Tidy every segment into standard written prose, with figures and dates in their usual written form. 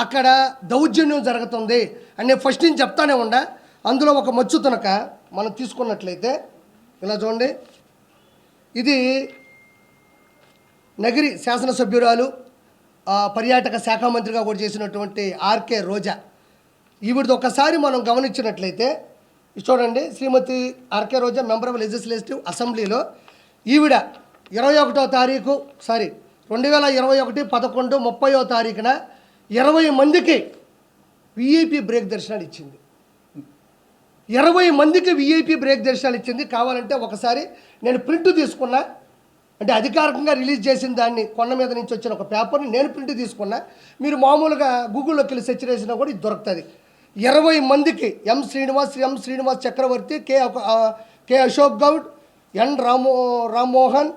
అక్కడ దౌర్జన్యం జరుగుతుంది అని నేను ఫస్ట్ నుంచి చెప్తానే ఉండా. అందులో ఒక మచ్చు తునక మనం తీసుకున్నట్లయితే ఇలా చూడండి, ఇది నగిరి శాసనసభ్యురాలు పర్యాటక శాఖ మంత్రిగా కూడా చేసినటువంటి ఆర్కే రోజా. ఈవిడిది ఒకసారి మనం గమనించినట్లయితే చూడండి, Shrimati RK Roja member of legislative అసెంబ్లీలో ఈవిడ 2021 20 మందికి విఐపి బ్రేక్ దర్శనాలు ఇచ్చింది. 20 మందికి విఐపి బ్రేక్ దర్శనాలు ఇచ్చింది. కావాలంటే ఒకసారి నేను ప్రింట్ తీసుకున్నా, అంటే అధికారికంగా రిలీజ్ చేసిన దాన్ని కొండ మీద నుంచి వచ్చిన ఒక పేపర్ని నేను ప్రింట్ తీసుకున్నా. మీరు మామూలుగా గూగుల్లోకి వెళ్ళి సెర్చ్ చేసినా కూడా ఇది దొరుకుతుంది. 20 మందికి M Srinivas Chakravarthi, K Ashok Goud, N Rammohan,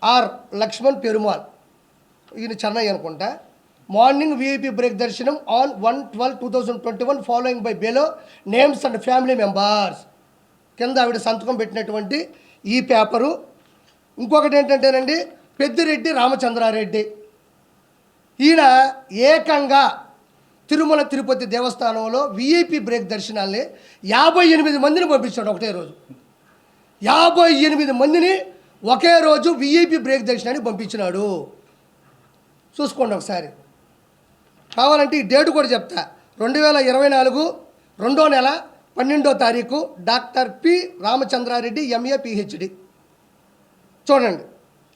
R Lakshman Perumal, ఈయన చెన్నై అనుకుంటా. మార్నింగ్ విఐపి బ్రేక్ దర్శనం on 1/12/2021 following by below names and family members. కింద ఆవిడ సంతకం పెట్టినటువంటి ఈ పేపరు. ఇంకొకటి ఏంటంటేనండి, పెద్దిరెడ్డి రామచంద్రారెడ్డి, ఈయన ఏకంగా తిరుమల తిరుపతి దేవస్థానంలో విఐపి బ్రేక్ దర్శనాల్ని 58 మందిని పంపించాడు ఒకటే రోజు. 58 మందిని ఒకే రోజు విఐపి బ్రేక్ దర్శనానికి పంపించినాడు. చూసుకోండి ఒకసారి. కావాలంటే ఈ డేటు కూడా చెప్తా. 2024 2వ నెల 12వ తారీఖు doctor P Ramachandra Reddy MA PhD. చూడండి,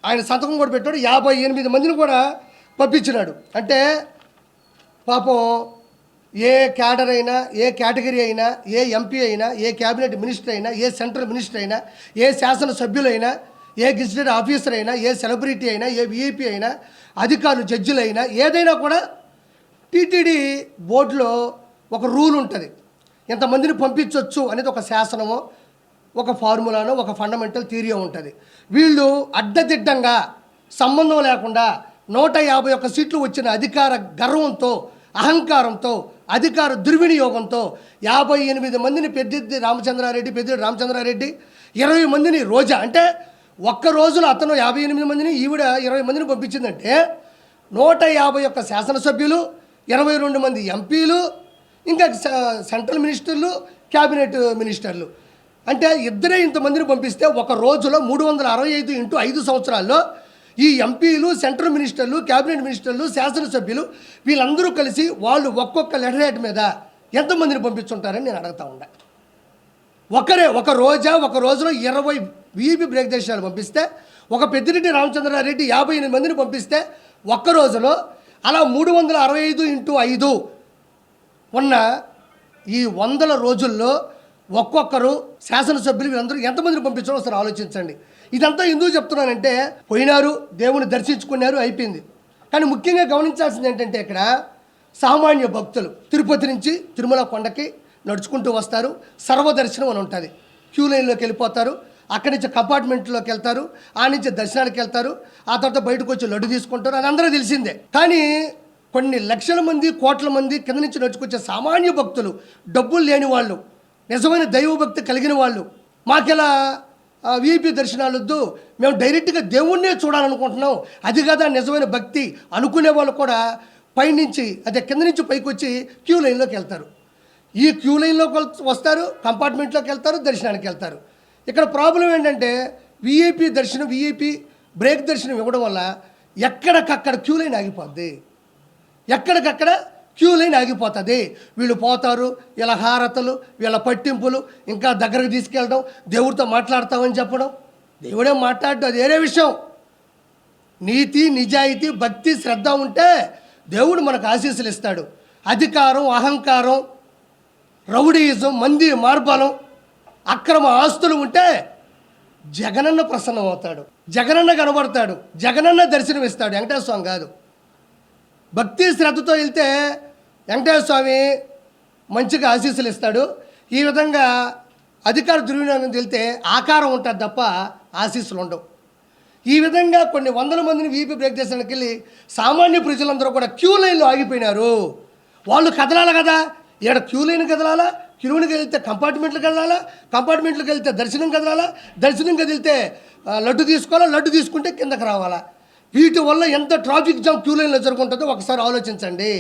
ఆయన సంతకం కూడా పెట్టాడు. 58 మందిని కూడా పంపించినాడు. అంటే పాపం ఏ క్యాడర్ అయినా, ఏ కేటగిరీ అయినా, ఏ ఎంపీ అయినా, ఏ క్యాబినెట్ మినిస్టర్ అయినా, ఏ సెంట్రల్ మినిస్టర్ అయినా, ఏ శాసనసభ్యులైనా, ఏ గెజిటెడ్ ఆఫీసర్ అయినా, ఏ సెలబ్రిటీ అయినా, ఏ విఐపి అయినా, అధికారులు జడ్జిలైనా, ఏదైనా కూడా టీటీడీ బోర్డులో ఒక రూల్ ఉంటుంది. ఎంతమందిని పంపించవచ్చు అనేది ఒక శాసనమో, ఒక ఫార్ములానో, ఒక ఫండమెంటల్ థియరీ ఉంటుంది. వీళ్ళు అడ్డదిడ్డంగా సంబంధం లేకుండా 151 సీట్లు వచ్చిన అధికార గర్వంతో, అహంకారంతో, అధికార దుర్వినియోగంతో 58 మందిని పెద్దిరెడ్డి రామచంద్రారెడ్డి, 20 మందిని రోజా, అంటే ఒక్క రోజులో అతను 58 మందిని, ఈవిడ 20 మందిని పంపించిందంటే 151 శాసనసభ్యులు, 22 మంది ఎంపీలు, ఇంకా సెంట్రల్ మినిస్టర్లు, క్యాబినెట్ మినిస్టర్లు, అంటే ఇద్దరే ఇంతమందిని పంపిస్తే ఒక రోజులో 365 ఇంటూ 5 సంవత్సరాల్లో ఈ ఎంపీలు, సెంట్రల్ మినిస్టర్లు, క్యాబినెట్ మినిస్టర్లు, శాసనసభ్యులు వీళ్ళందరూ కలిసి వాళ్ళు ఒక్కొక్క లెటర్ హెడ్ మీద ఎంతమందిని పంపించుంటారని నేను అడుగుతా ఉండా. ఒక రోజులో 20 విఐపి బ్రేక్ దర్శనాలు పంపిస్తే, ఒక పెద్దిరెడ్డి రామచంద్రారెడ్డి 58 మందిని పంపిస్తే ఒక్క రోజులో అలా 365 ఇంటూ 5 ఉన్న ఈ 100 రోజుల్లో ఒక్కొక్కరు శాసనసభ్యులు వీళ్ళందరూ ఎంతమందిని పంపించారో ఒకసారి ఆలోచించండి. ఇదంతా ఎందుకు చెప్తున్నానంటే, పోయినారు, దేవుని దర్శించుకున్నారు, అయిపోయింది. కానీ ముఖ్యంగా గమనించాల్సింది ఏంటంటే, ఇక్కడ సామాన్య భక్తులు తిరుపతి నుంచి తిరుమల కొండకి నడుచుకుంటూ వస్తారు. సర్వదర్శనం అని ఉంటుంది. క్యూ లైన్లోకి వెళ్ళిపోతారు. అక్కడి నుంచి కంపార్ట్మెంట్లోకి వెళ్తారు. ఆ నుంచి దర్శనానికి వెళ్తారు. ఆ తర్వాత బయటకు వచ్చి లడ్డు తీసుకుంటారు. అది అందరూ తెలిసిందే. కానీ కొన్ని లక్షల మంది, కోట్ల మంది కింద నుంచి నడుచుకొచ్చే సామాన్య భక్తులు, డబ్బులు లేని వాళ్ళు, నిజమైన దైవభక్తి కలిగిన వాళ్ళు, మాకెలా విఐపి దర్శనాలు వద్దు, మేము డైరెక్ట్గా దేవుణ్ణే చూడాలనుకుంటున్నాం, అది కదా నిజమైన భక్తి అనుకునే వాళ్ళు కూడా పైనుంచి, అదే కింద నుంచి పైకి వచ్చి క్యూ లైన్లోకి వెళ్తారు. ఈ క్యూ లైన్లోకి వస్తారు, కంపార్ట్మెంట్లోకి వెళ్తారు, దర్శనానికి వెళ్తారు. ఇక్కడ ప్రాబ్లం ఏంటంటే, విఐపి బ్రేక్ దర్శనం ఇవ్వడం వల్ల ఎక్కడికక్కడ క్యూ లైన్ ఆగిపోద్ది. ఎక్కడికక్కడ క్యూ లైన్ ఆగిపోతుంది. వీళ్ళు పోతారు, వీళ్ళ హారతలు, వీళ్ళ పట్టింపులు, ఇంకా దగ్గరకు తీసుకెళ్ళడం, దేవుడితో మాట్లాడతామని చెప్పడం. దేవుడే మాట్లాడటం అది వేరే విషయం. నీతి, నిజాయితీ, భక్తి, శ్రద్ధ ఉంటే దేవుడు మనకు ఆశీస్సులు ఇస్తాడు. అధికారం, అహంకారం, రౌడీయిజం, మంది మార్బలం, అక్రమ ఆస్తులు ఉంటే జగనన్న ప్రసన్నం అవుతాడు, జగనన్న కనబడతాడు, జగనన్న దర్శనం ఇస్తాడు. వెంకటేశ్వర స్వామి కాదు. భక్తి శ్రద్ధతో వెళ్తే వెంకటేశ్వర స్వామి మంచిగా ఆశీస్సులు ఇస్తాడు. ఈ విధంగా అధికార దుర్వినియోగం వెళ్తే ఆకారం ఉంటుంది తప్ప ఆశీస్సులు ఉండవు. ఈ విధంగా కొన్ని వందల మందిని వీపీ బ్రేక్ దర్శనానికి వెళ్ళి సామాన్య ప్రజలందరూ కూడా క్యూ లైన్లో ఆగిపోయినారు. వాళ్ళు కదలాలి కదా, ఇక్కడ క్యూ లైన్ కదలాలా, క్యూలోకి వెళ్తే కంపార్ట్మెంట్లకు కదలాలా, కంపార్ట్మెంట్లకు వెళ్తే దర్శనం కదలాలా, దర్శనం కదిలితే లడ్డు తీసుకోవాలా, లడ్డు తీసుకుంటే కిందకి రావాలా. వీటి వల్ల ఎంత ట్రాఫిక్ జామ్ క్యూ లైన్లో జరుగుతుంటుందో ఒకసారి ఆలోచించండి.